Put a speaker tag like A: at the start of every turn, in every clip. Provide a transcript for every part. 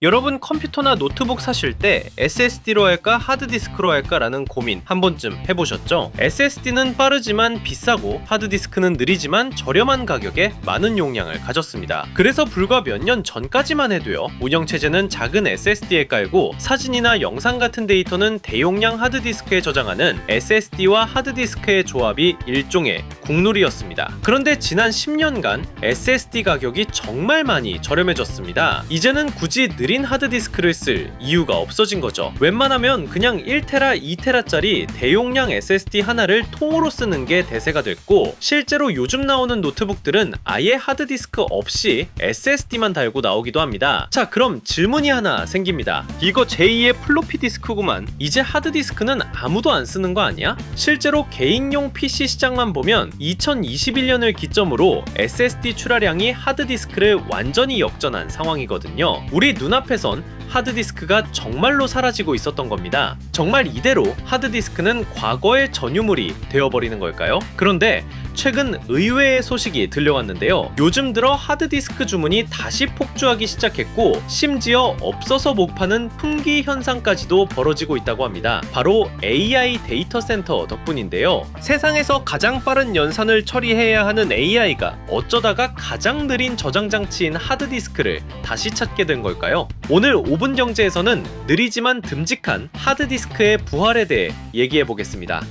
A: 여러분 컴퓨터나 노트북 사실 때 SSD로 할까 하드디스크로 할까 라는 고민 한 번쯤 해보셨죠? SSD는 빠르지만 비싸고 하드디스크는 느리지만 저렴한 가격에 많은 용량을 가졌습니다. 그래서 불과 몇 년 전까지만 해도요, 운영체제는 작은 SSD에 깔고 사진이나 영상 같은 데이터는 대용량 하드디스크에 저장하는 SSD와 하드디스크의 조합이 일종의 국룰이었습니다. 그런데 지난 10년간 SSD 가격이 정말 많이 저렴해졌습니다. 이제는 굳이 느린 하드디스크를 쓸 이유가 없어진 거죠. 웬만하면 그냥 1테라, 2테라짜리 대용량 SSD 하나를 통으로 쓰는 게 대세가 됐고, 실제로 요즘 나오는 노트북들은 아예 하드디스크 없이 SSD만 달고 나오기도 합니다. 자, 그럼 질문이 하나 생깁니다. 이거 제2의 플로피 디스크구만. 이제 하드디스크는 아무도 안 쓰는 거 아니야? 실제로 개인용 PC 시장만 보면 2021년을 기점으로 SSD 출하량이 하드디스크를 완전히 역전한 상황이거든요. 우리 눈앞에선 하드디스크가 정말로 사라지고 있었던 겁니다. 정말 이대로 하드디스크는 과거의 전유물이 되어버리는 걸까요? 그런데 최근 의외의 소식이 들려왔는데요. 요즘 들어 하드디스크 주문이 다시 폭주하기 시작했고, 심지어 없어서 못 파는 품귀 현상까지도 벌어지고 있다고 합니다. 바로 AI 데이터 센터 덕분인데요. 세상에서 가장 빠른 연산을 처리해야 하는 AI가 어쩌다가 가장 느린 저장 장치인 하드디스크를 다시 찾게 된 걸까요? 오늘 5분 경제에서는 느리지만 듬직한 하드디스크의 부활에 대해 얘기해 보겠습니다.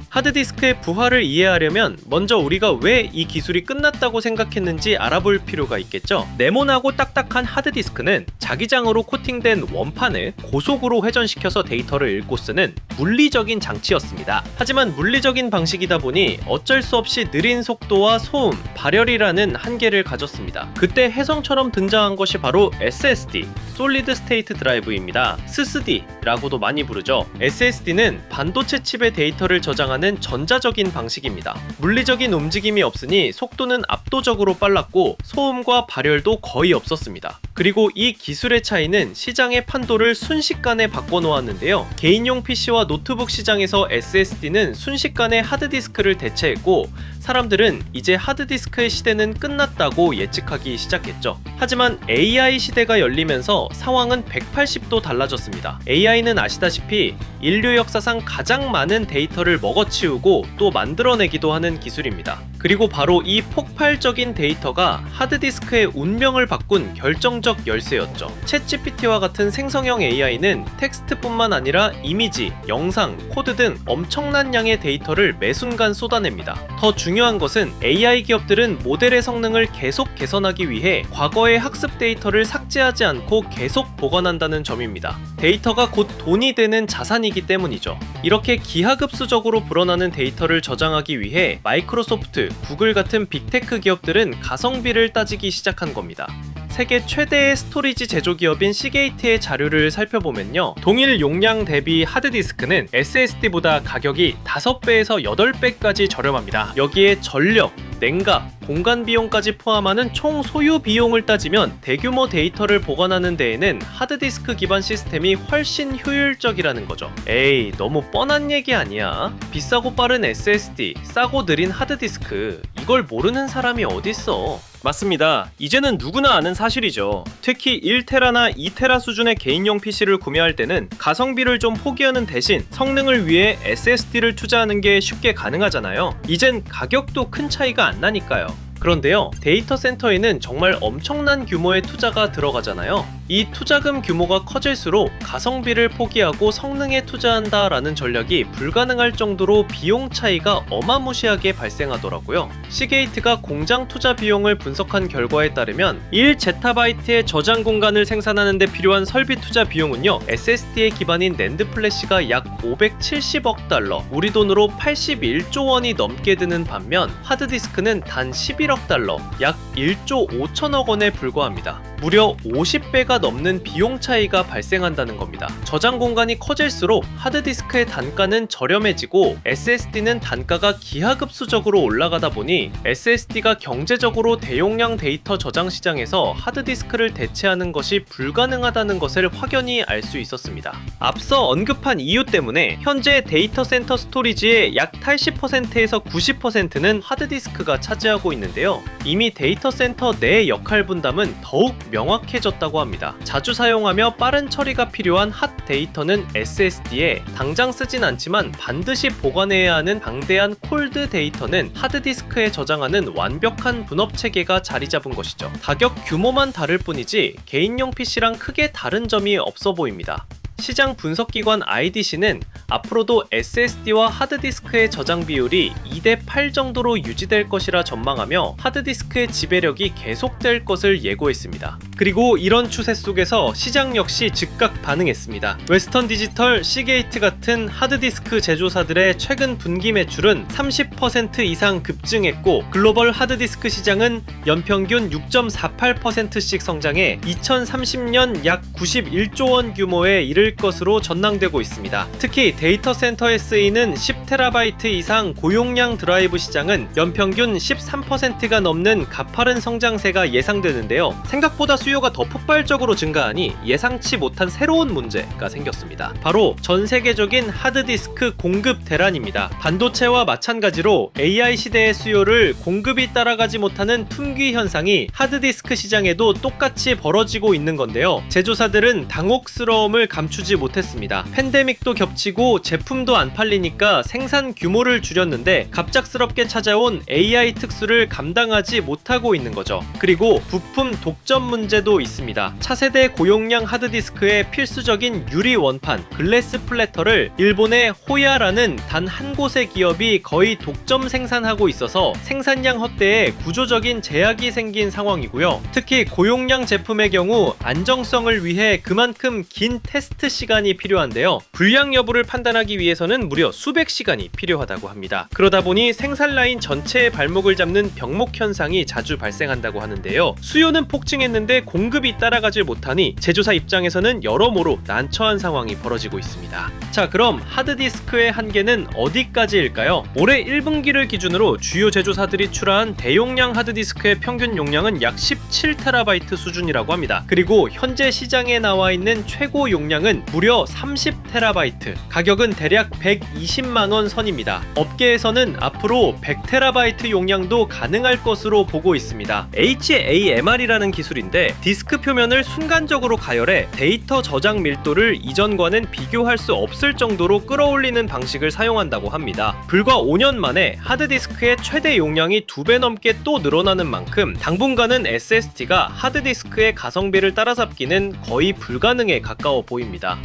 A: 하드디스크의 부활을 이해하려면 먼저 우리가 왜 이 기술이 끝났다고 생각했는지 알아볼 필요가 있겠죠. 네모나고 딱딱한 하드디스크는 자기장으로 코팅된 원판을 고속으로 회전시켜서 데이터를 읽고 쓰는 물리적인 장치였습니다. 하지만 물리적인 방식이다 보니 어쩔 수 없이 느린 속도와 소음, 발열이라는 한계를 가졌습니다. 그때 혜성처럼 등장한 것이 바로 SSD, 솔리드 스테이트 드라이브입니다. SSD라고도 많이 부르죠. SSD는 반도체 칩의 데이터를 저장하는 전자적인 방식입니다. 물리적인 움직임이 없으니 속도는 압도적으로 빨랐고 소음과 발열도 거의 없었습니다. 그리고 이 기술의 차이는 시장의 판도를 순식간에 바꿔놓았는데요. 개인용 PC와 노트북 시장에서 SSD는 순식간에 하드디스크를 대체했고, 사람들은 이제 하드디스크의 시대는 끝났다고 예측하기 시작했죠. 하지만 AI 시대가 열리면서 상황은 180도 달라졌습니다. AI는 아시다시피 인류 역사상 가장 많은 데이터를 먹어치우고 또 만들어내기도 하는 기술입니다. 그리고 바로 이 폭발적인 데이터가 하드디스크의 운명을 바꾼 결정적 열쇠였죠. 챗GPT와 같은 생성형 AI는 텍스트뿐만 아니라 이미지, 영상, 코드 등 엄청난 양의 데이터를 매순간 쏟아냅니다. 더 중요한 것은 AI 기업들은 모델의 성능을 계속 개선하기 위해 과거의 학습 데이터를 삭제하지 않고 계속 보관한다는 점입니다. 데이터가 곧 돈이 되는 자산이기 때문이죠. 이렇게 기하급수적으로 불어나는 데이터를 저장하기 위해 마이크로소프트, 구글 같은 빅테크 기업들은 가성비를 따지기 시작한 겁니다. 세계 최대의 스토리지 제조기업인 시게이트의 자료를 살펴보면요, 동일 용량 대비 하드디스크는 SSD보다 가격이 5배에서 8배까지 저렴합니다. 여기에 전력, 냉각, 공간 비용까지 포함하는 총 소유 비용을 따지면 대규모 데이터를 보관하는 데에는 하드디스크 기반 시스템이 훨씬 효율적이라는 거죠. 에이, 너무 뻔한 얘기 아니야? 비싸고 빠른 SSD, 싸고 느린 하드디스크, 이걸 모르는 사람이 어딨어? 맞습니다. 이제는 누구나 아는 사실이죠. 특히 1테라나 2테라 수준의 개인용 PC를 구매할 때는 가성비를 좀 포기하는 대신 성능을 위해 SSD를 투자하는 게 쉽게 가능하잖아요. 이젠 가격도 큰 차이가 안 나니까요. 그런데요, 데이터 센터에는 정말 엄청난 규모의 투자가 들어가잖아요. 이 투자금 규모가 커질수록 가성비를 포기하고 성능에 투자한다라는 전략이 불가능할 정도로 비용 차이가 어마무시하게 발생하더라고요. 시게이트가 공장 투자 비용을 분석한 결과에 따르면 1제타바이트의 저장 공간을 생산하는 데 필요한 설비 투자 비용은요, SSD에 기반인 낸드 플래시가 약 570억 달러, 우리 돈으로 81조 원이 넘게 드는 반면 하드디스크는 단 11억 달러, 약 1조 5천억 원에 불과합니다. 무려 50배가 넘는 비용 차이가 발생한다는 겁니다. 저장 공간이 커질수록 하드디스크의 단가는 저렴해지고 SSD는 단가가 기하급수적으로 올라가다 보니 SSD가 경제적으로 대용량 데이터 저장 시장에서 하드디스크를 대체하는 것이 불가능하다는 것을 확연히 알 수 있었습니다. 앞서 언급한 이유 때문에 현재 데이터 센터 스토리지의 약 80%에서 90%는 하드디스크가 차지하고 있는데요. 이미 데이터 센터 내 역할 분담은 더욱 명확해졌다고 합니다. 자주 사용하며 빠른 처리가 필요한 핫 데이터는 SSD에, 당장 쓰진 않지만 반드시 보관해야 하는 방대한 콜드 데이터는 하드디스크에 저장하는 완벽한 분업 체계가 자리 잡은 것이죠. 가격 규모만 다를 뿐이지 개인용 PC랑 크게 다른 점이 없어 보입니다. 시장 분석기관 IDC는 앞으로도 SSD와 하드디스크의 저장 비율이 2대8 정도로 유지될 것이라 전망하며 하드디스크의 지배력이 계속될 것을 예고했습니다. 그리고 이런 추세 속에서 시장 역시 즉각 반응했습니다. 웨스턴 디지털, 시게이트 같은 하드디스크 제조사들의 최근 분기 매출은 30% 이상 급증했고 글로벌 하드디스크 시장은 연평균 6.48%씩 성장해 2030년 약 91조 원 규모에 이를 것으로 전망되고 있습니다. 특히 데이터 센터에 쓰이는 10TB 이상 고용량 드라이브 시장은 연평균 13%가 넘는 가파른 성장세가 예상되는데요. 생각보다 수요가 더 폭발적으로 증가하니 예상치 못한 새로운 문제가 생겼습니다. 바로 전 세계적인 하드디스크 공급 대란입니다. 반도체와 마찬가지로 AI 시대의 수요를 공급이 따라가지 못하는 품귀 현상이 하드디스크 시장에도 똑같이 벌어지고 있는 건데요. 제조사들은 당혹스러움을 감추지 못했습니다. 팬데믹도 겹치고 제품도 안 팔리니까 생산 규모를 줄였는데 갑작스럽게 찾아온 AI 특수를 감당하지 못하고 있는 거죠. 그리고 부품 독점 문제도 있습니다. 차세대 고용량 하드디스크의 필수적인 유리 원판, 글래스 플래터를 일본의 호야라는 단 한 곳의 기업이 거의 독점 생산하고 있어서 생산량 확대에 구조적인 제약이 생긴 상황이고요. 특히 고용량 제품의 경우 안정성을 위해 그만큼 긴 테스트 시간이 필요한데요. 불량 여부를 판단하기 위해서는 무려 수백 시간이 필요하다고 합니다. 그러다 보니 생산 라인 전체의 발목을 잡는 병목 현상이 자주 발생한다고 하는데요. 수요는 폭증했는데 공급이 따라가질 못하니 제조사 입장에서는 여러모로 난처한 상황이 벌어지고 있습니다. 자, 그럼 하드디스크의 한계는 어디까지일까요? 올해 1분기를 기준으로 주요 제조사들이 출하한 대용량 하드디스크의 평균 용량은 약 17TB 수준이라고 합니다. 그리고 현재 시장에 나와 있는 최고 용량은 무려 30TB, 가격은 대략 120만원 선입니다. 업계에서는 앞으로 100TB 용량도 가능할 것으로 보고 있습니다. HAMR이라는 기술인데 디스크 표면을 순간적으로 가열해 데이터 저장 밀도를 이전과는 비교할 수 없을 정도로 끌어올리는 방식을 사용한다고 합니다. 불과 5년 만에 하드디스크의 최대 용량이 2배 넘게 또 늘어나는 만큼 당분간은 SSD가 하드디스크의 가성비를 따라잡기는 거의 불가능에 가까워 보입니다.